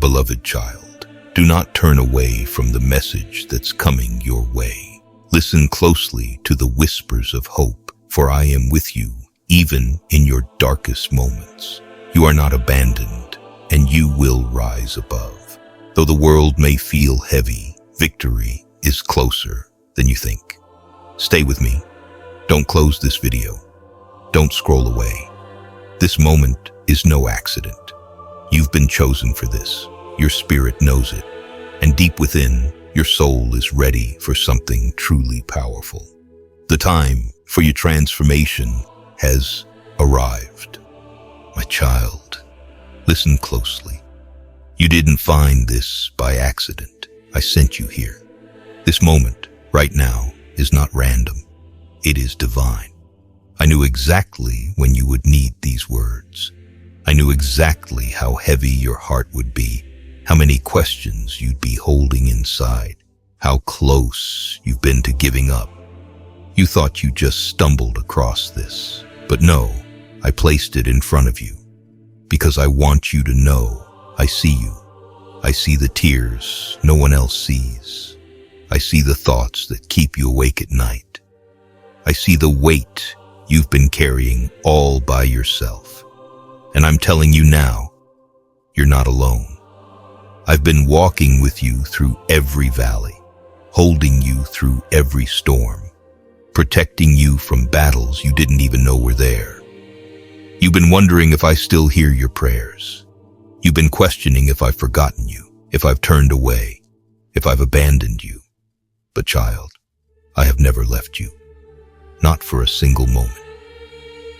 beloved child, do not turn away from the message that's coming your way. Listen closely to the whispers of hope, for I am with you, even in your darkest moments. You are not abandoned, and you will rise above. Though the world may feel heavy, victory is closer than you think. Stay with me. Don't close this video. Don't scroll away. This moment is no accident. You've been chosen for this. Your spirit knows it. And deep within, your soul is ready for something truly powerful. The time for your transformation has arrived. My child, listen closely. You didn't find this by accident. I sent you here. This moment, right now, is not random. It is divine. I knew exactly when you would need these words. I knew exactly how heavy your heart would be, how many questions you'd be holding inside, how close you've been to giving up. You thought you just stumbled across this, but no, I placed it in front of you because I want you to know I see you. I see the tears no one else sees. I see the thoughts that keep you awake at night. I see the weight you've been carrying all by yourself. And I'm telling you now, you're not alone. I've been walking with you through every valley, holding you through every storm, protecting you from battles you didn't even know were there. You've been wondering if I still hear your prayers. You've been questioning if I've forgotten you, if I've turned away, if I've abandoned you. But child, I have never left you. Not for a single moment.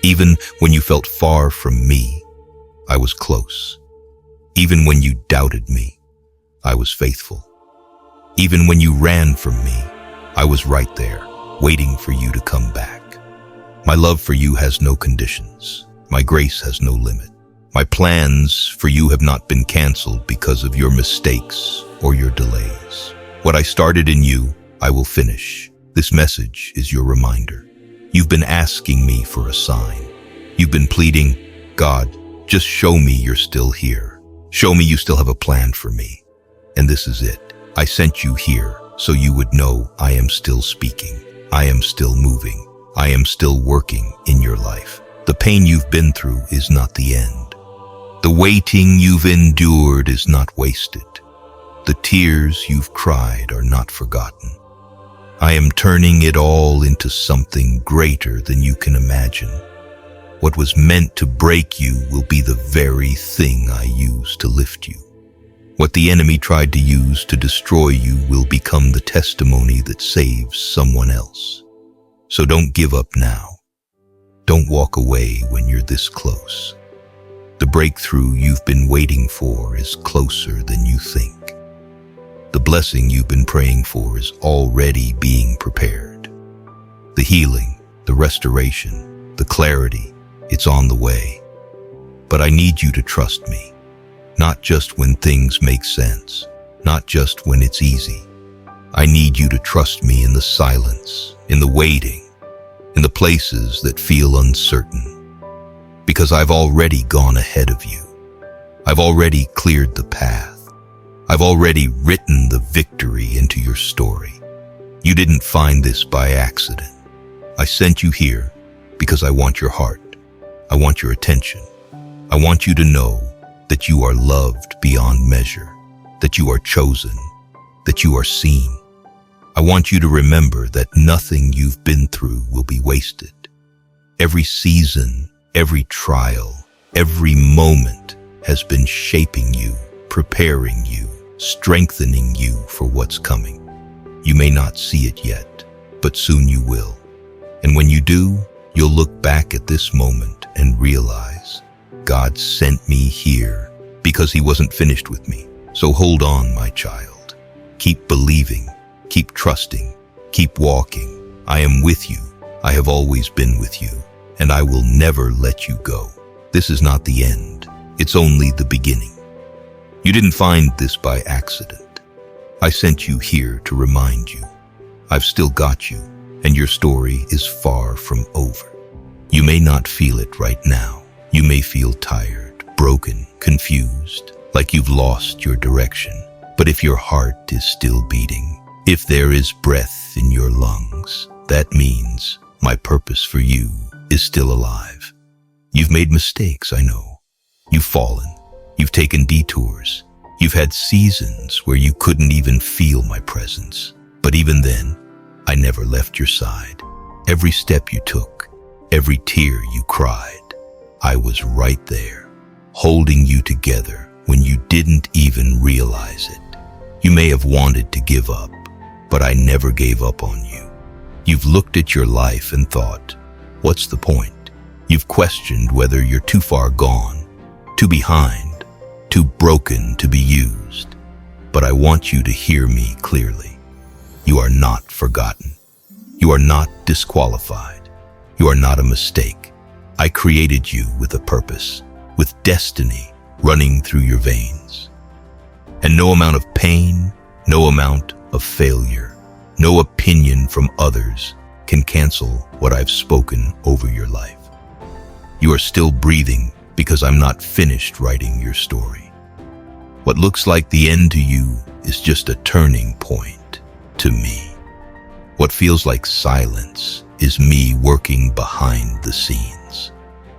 Even when you felt far from me, I was close. Even when you doubted me, I was faithful. Even when you ran from me, I was right there, waiting for you to come back. My love for you has no conditions. My grace has no limit. My plans for you have not been canceled because of your mistakes or your delays. What I started in you, I will finish. This message is your reminder. You've been asking me for a sign. You've been pleading, God, just show me you're still here. Show me you still have a plan for me. And this is it. I sent you here so you would know I am still speaking. I am still moving. I am still working in your life. The pain you've been through is not the end. The waiting you've endured is not wasted. The tears you've cried are not forgotten. I am turning it all into something greater than you can imagine. What was meant to break you will be the very thing I use to lift you. What the enemy tried to use to destroy you will become the testimony that saves someone else. So don't give up now. Don't walk away when you're this close. The breakthrough you've been waiting for is closer than you think. The blessing you've been praying for is already being prepared. The healing, the restoration, the clarity, it's on the way. But I need you to trust me, not just when things make sense, not just when it's easy. I need you to trust me in the silence, in the waiting, in the places that feel uncertain. Because I've already gone ahead of you. I've already cleared the path. I've already written the victory into your story. You didn't find this by accident. I sent you here because I want your heart. I want your attention. I want you to know that you are loved beyond measure, that you are chosen, that you are seen. I want you to remember that nothing you've been through will be wasted. Every season, every trial, every moment has been shaping you, preparing you, strengthening you for what's coming. You may not see it yet, but soon you will. And when you do, you'll look back at this moment and realize God sent me here because He wasn't finished with me. So hold on, my child. Keep believing, keep trusting, keep walking. I am with you. I have always been with you, and I will never let you go. This is not the end. It's only the beginning. You didn't find this by accident. I sent you here to remind you. I've still got you, and your story is far from over. You may not feel it right now. You may feel tired, broken, confused, like you've lost your direction. But if your heart is still beating, if there is breath in your lungs, that means my purpose for you is still alive. You've made mistakes, I know. You've fallen. You've taken detours. You've had seasons where you couldn't even feel my presence. But even then, I never left your side. Every step you took, every tear you cried, I was right there, holding you together when you didn't even realize it. You may have wanted to give up, but I never gave up on you. You've looked at your life and thought, what's the point? You've questioned whether you're too far gone, too behind, too broken to be used. But I want you to hear me clearly. You are not forgotten. You are not disqualified. You are not a mistake. I created you with a purpose, with destiny running through your veins. And no amount of pain, no amount of failure, no opinion from others can cancel what I've spoken over your life. You are still breathing because I'm not finished writing your story. What looks like the end to you is just a turning point to me. What feels like silence is me working behind the scenes.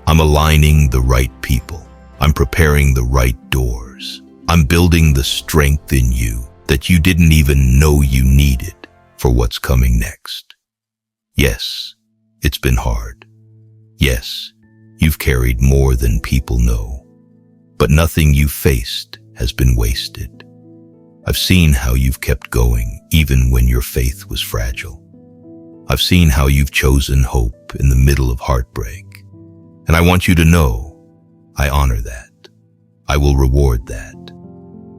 I'm aligning the right people. I'm preparing the right doors. I'm building the strength in you that you didn't even know you needed for what's coming next. Yes, it's been hard. Yes, you've carried more than people know. But nothing you faced has been wasted. I've seen how you've kept going even when your faith was fragile. I've seen how you've chosen hope in the middle of heartbreak. And I want you to know, I honor that. I will reward that.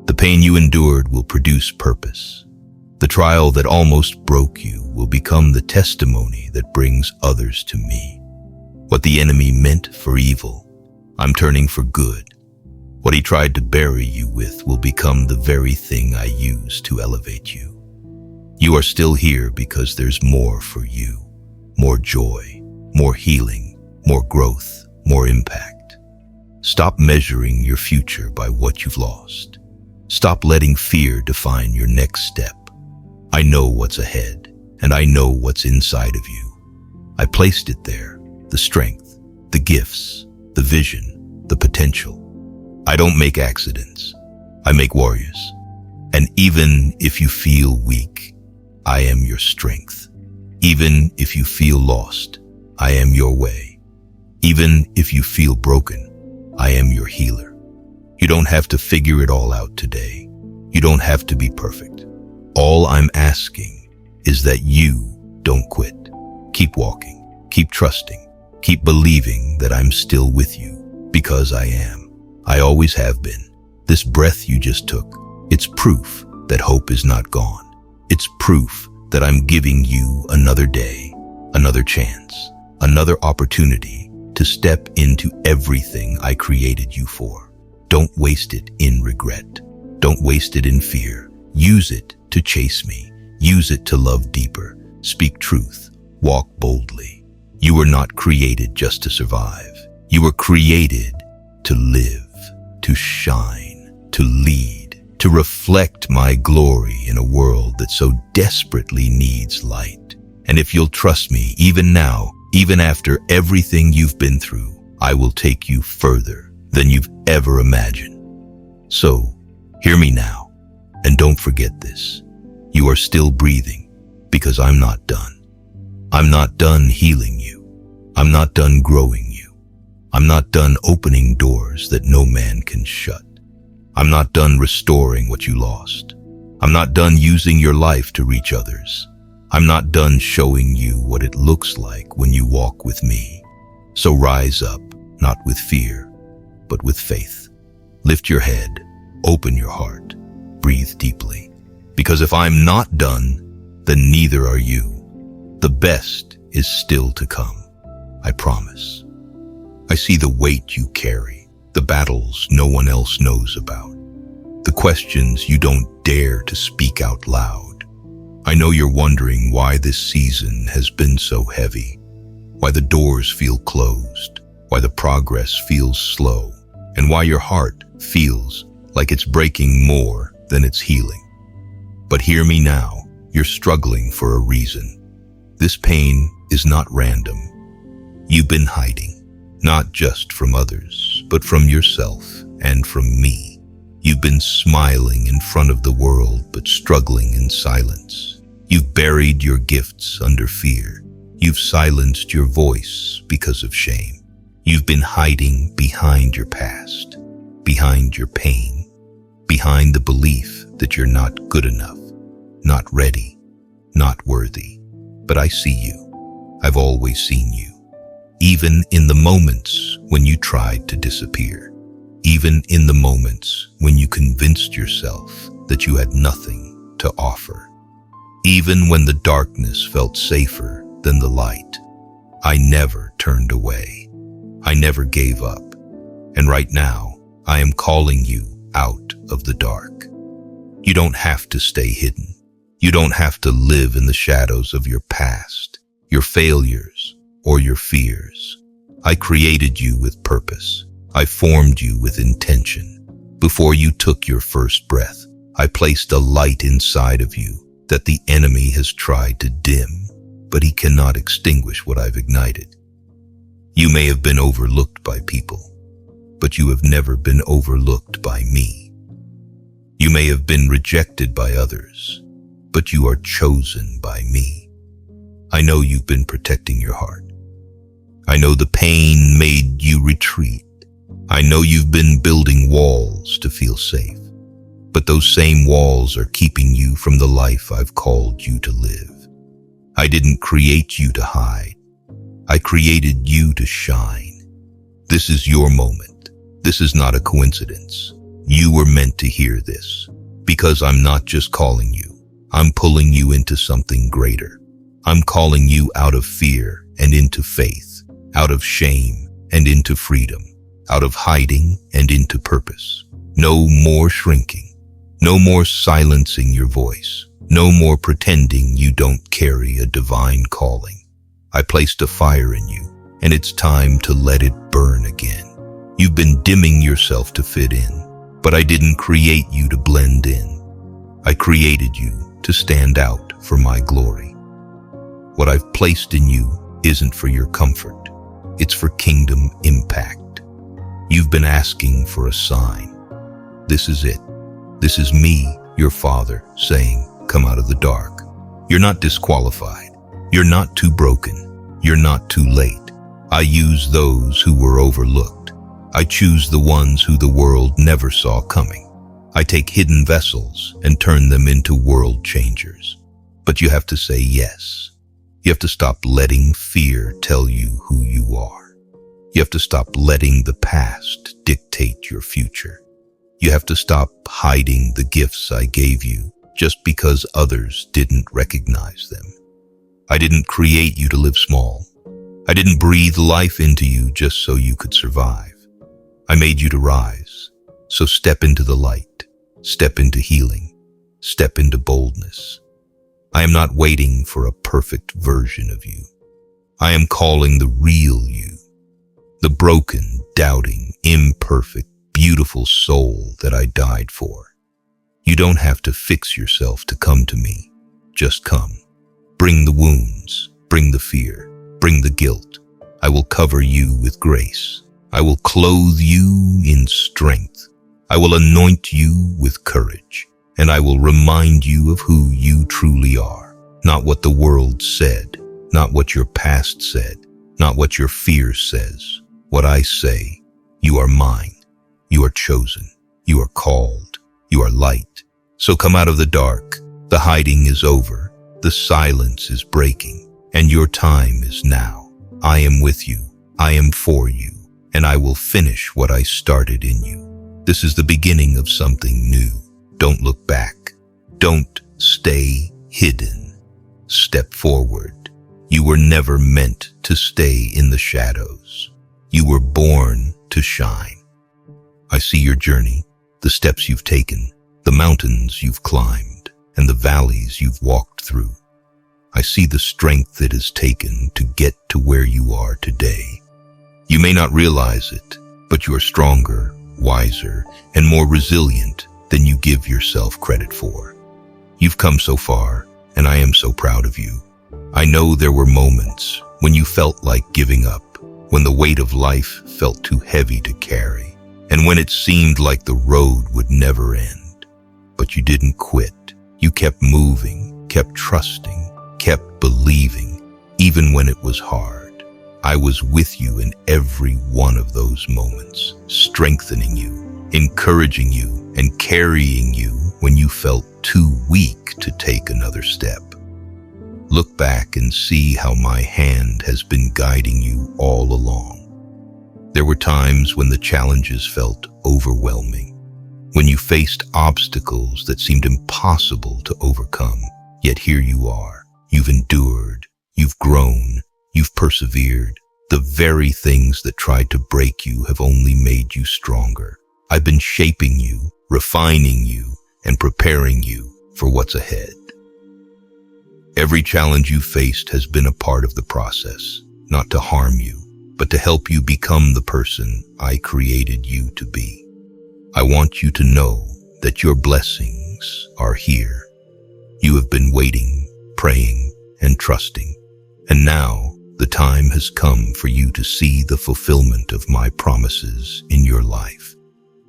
The pain you endured will produce purpose. The trial that almost broke you will become the testimony that brings others to me. What the enemy meant for evil, I'm turning for good. What he tried to bury you with will become the very thing I use to elevate you. You are still here because there's more for you. More joy, more healing, more growth, more impact. Stop measuring your future by what you've lost. Stop letting fear define your next step. I know what's ahead, and I know what's inside of you. I placed it there, the strength, the gifts, the vision, the potential. I don't make accidents. I make warriors. And even if you feel weak, I am your strength. Even if you feel lost, I am your way. Even if you feel broken, I am your healer. You don't have to figure it all out today. You don't have to be perfect. All I'm asking is that you don't quit. Keep walking, keep trusting, keep believing that I'm still with you, because I am. I always have been. This breath you just took, it's proof that hope is not gone. It's proof that I'm giving you another day, another chance, another opportunity to step into everything I created you for. Don't waste it in regret. Don't waste it in fear. Use it to chase me. Use it to love deeper. Speak truth. Walk boldly. You were not created just to survive. You were created to live, to shine, to lead, to reflect my glory in a world that so desperately needs light. And if you'll trust me, even now, even after everything you've been through, I will take you further than you've ever imagined. So, hear me now, and don't forget this. You are still breathing, because I'm not done. I'm not done healing you. I'm not done growing you. I'm not done opening doors that no man can shut. I'm not done restoring what you lost. I'm not done using your life to reach others. I'm not done showing you what it looks like when you walk with me. So rise up, not with fear, but with faith. Lift your head, open your heart, breathe deeply. Because if I'm not done, then neither are you. The best is still to come, I promise. I see the weight you carry, the battles no one else knows about, the questions you don't dare to speak out loud. I know you're wondering why this season has been so heavy, why the doors feel closed, why the progress feels slow, and why your heart feels like it's breaking more than it's healing. But hear me now, you're struggling for a reason. This pain is not random. You've been hiding, not just from others, but from yourself and from me. You've been smiling in front of the world, but struggling in silence. You've buried your gifts under fear. You've silenced your voice because of shame. You've been hiding behind your past, behind your pain, behind the belief that you're not good enough, not ready, not worthy. But I see you. I've always seen you. Even in the moments when you tried to disappear. Even in the moments when you convinced yourself that you had nothing to offer. Even when the darkness felt safer than the light. I never turned away. I never gave up. And right now, I am calling you out of the dark. You don't have to stay hidden. You don't have to live in the shadows of your past, your failures, or your fears. I created you with purpose. I formed you with intention. Before you took your first breath, I placed a light inside of you that the enemy has tried to dim, but he cannot extinguish what I've ignited. You may have been overlooked by people, but you have never been overlooked by me. You may have been rejected by others, but you are chosen by me. I know you've been protecting your heart. I know the pain made you retreat. I know you've been building walls to feel safe, but those same walls are keeping you from the life I've called you to live. I didn't create you to hide. I created you to shine. This is your moment. This is not a coincidence. You were meant to hear this, because I'm not just calling you. I'm pulling you into something greater. I'm calling you out of fear and into faith, out of shame and into freedom, out of hiding and into purpose. No more shrinking. No more silencing your voice. No more pretending you don't carry a divine calling. I placed a fire in you, and it's time to let it burn again. You've been dimming yourself to fit in, but I didn't create you to blend in. I created you to stand out for my glory. What I've placed in you isn't for your comfort. It's for kingdom impact. You've been asking for a sign. This is it. This is me, your Father, saying, come out of the dark. You're not disqualified. You're not too broken. You're not too late. I use those who were overlooked. I choose the ones who the world never saw coming. I take hidden vessels and turn them into world changers. But you have to say yes. You have to stop letting fear tell you who you are. You have to stop letting the past dictate your future. You have to stop hiding the gifts I gave you just because others didn't recognize them. I didn't create you to live small. I didn't breathe life into you just so you could survive. I made you to rise. So step into the light, step into healing, step into boldness. I am not waiting for a perfect version of you. I am calling the real you, the broken, doubting, imperfect, beautiful soul that I died for. You don't have to fix yourself to come to me. Just come. Bring the wounds, bring the fear, bring the guilt. I will cover you with grace. I will clothe you in strength. I will anoint you with courage, and I will remind you of who you truly are. Not what the world said, not what your past said, not what your fear says. What I say, you are mine. You are chosen. You are called. You are light. So come out of the dark. The hiding is over. The silence is breaking, and your time is now. I am with you. I am for you, and I will finish what I started in you. This is the beginning of something new. Don't look back. Don't stay hidden. Step forward. You were never meant to stay in the shadows. You were born to shine. I see your journey, the steps you've taken, the mountains you've climbed, and the valleys you've walked through. I see the strength it has taken to get to where you are today. You may not realize it, but you are stronger, wiser, and more resilient than you give yourself credit for. You've come so far, and I am so proud of you. I know there were moments when you felt like giving up, when the weight of life felt too heavy to carry, and when it seemed like the road would never end. But you didn't quit. You kept moving, kept trusting, kept believing, even when it was hard. I was with you in every one of those moments, strengthening you, encouraging you, and carrying you when you felt too weak to take another step. Look back and see how my hand has been guiding you all along. There were times when the challenges felt overwhelming, when you faced obstacles that seemed impossible to overcome. Yet here you are. You've endured, you've grown, you've persevered. The very things that tried to break you have only made you stronger. I've been shaping you, refining you, and preparing you for what's ahead. Every challenge you faced has been a part of the process, not to harm you, but to help you become the person I created you to be. I want you to know that your blessings are here. You have been waiting, praying, and trusting, and now the time has come for you to see the fulfillment of my promises in your life.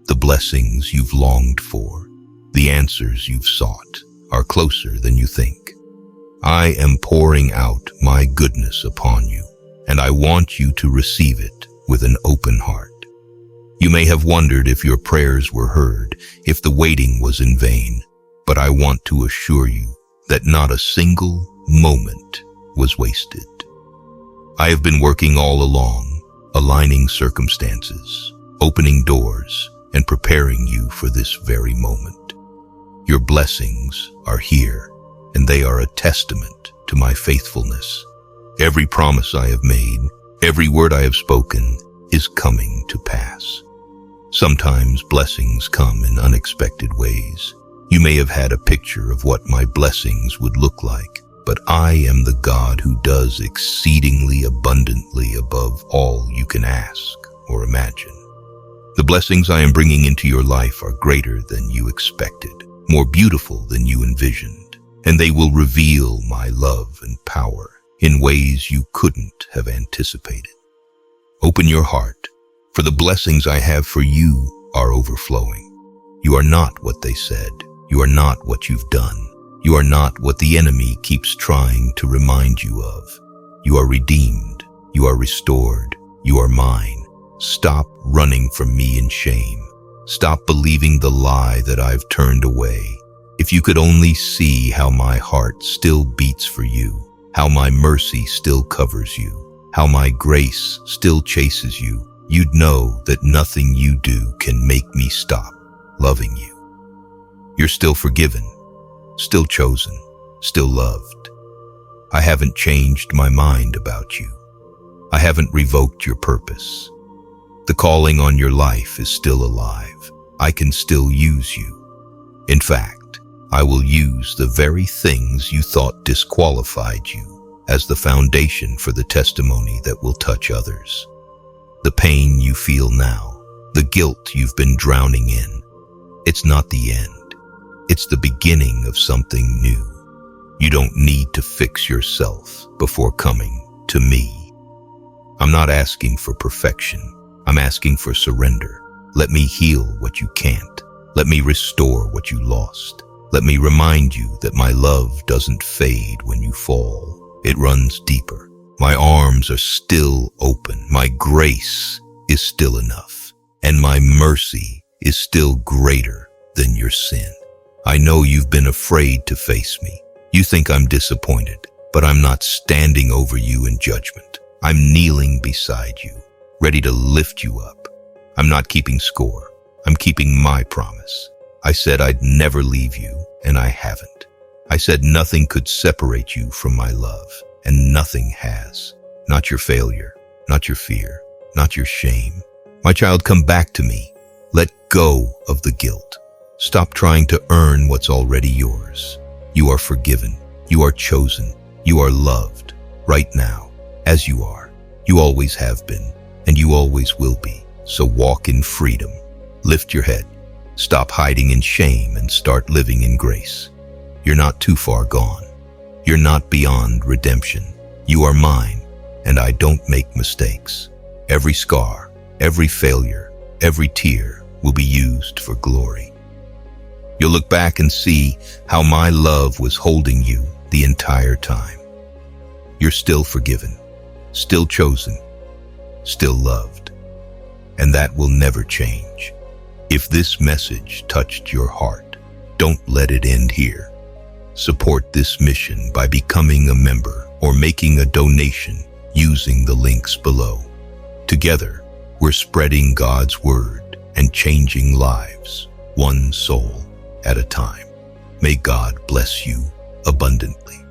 The blessings you've longed for, the answers you've sought, are closer than you think. I am pouring out my goodness upon you, and I want you to receive it with an open heart. You may have wondered if your prayers were heard, if the waiting was in vain, but I want to assure you that not a single moment was wasted. I have been working all along, aligning circumstances, opening doors, and preparing you for this very moment. Your blessings are here, and they are a testament to my faithfulness. Every promise I have made, every word I have spoken, is coming to pass. Sometimes blessings come in unexpected ways. You may have had a picture of what my blessings would look like, but I am the God who does exceedingly abundantly above all you can ask or imagine. The blessings I am bringing into your life are greater than you expected, more beautiful than you envisioned, and they will reveal my love and power in ways you couldn't have anticipated. Open your heart, for the blessings I have for you are overflowing. You are not what they said. You are not what you've done. You are not what the enemy keeps trying to remind you of. You are redeemed. You are restored. You are mine. Stop running from me in shame. Stop believing the lie that I've turned away. If you could only see how my heart still beats for you, how my mercy still covers you, how my grace still chases you, you'd know that nothing you do can make me stop loving you. You're still forgiven, still chosen, still loved. I haven't changed my mind about you. I haven't revoked your purpose. The calling on your life is still alive. I can still use you. In fact, I will use the very things you thought disqualified you as the foundation for the testimony that will touch others. The pain you feel now, the guilt you've been drowning in, it's not the end. It's the beginning of something new. You don't need to fix yourself before coming to me. I'm not asking for perfection. I'm asking for surrender. Let me heal what you can't. Let me restore what you lost. Let me remind you that my love doesn't fade when you fall. It runs deeper. My arms are still open. My grace is still enough. And my mercy is still greater than your sin. I know you've been afraid to face me. You think I'm disappointed, but I'm not standing over you in judgment. I'm kneeling beside you, ready to lift you up. I'm not keeping score. I'm keeping my promise. I said I'd never leave you, and I haven't. I said nothing could separate you from my love, and nothing has. Not your failure, not your fear, not your shame. My child, come back to me. Let go of the guilt. Stop trying to earn what's already yours. You are forgiven. You are chosen. You are loved right now, as you are. You always have been, and you always will be. So walk in freedom. Lift your head. Stop hiding in shame and start living in grace. You're not too far gone. You're not beyond redemption. You are mine, and I don't make mistakes. Every scar, every failure, every tear will be used for glory. You'll look back and see how my love was holding you the entire time. You're still forgiven, still chosen, still loved, and that will never change. If this message touched your heart, don't let it end here. Support this mission by becoming a member or making a donation using the links below. Together, we're spreading God's word and changing lives, one soul at a time. May God bless you abundantly.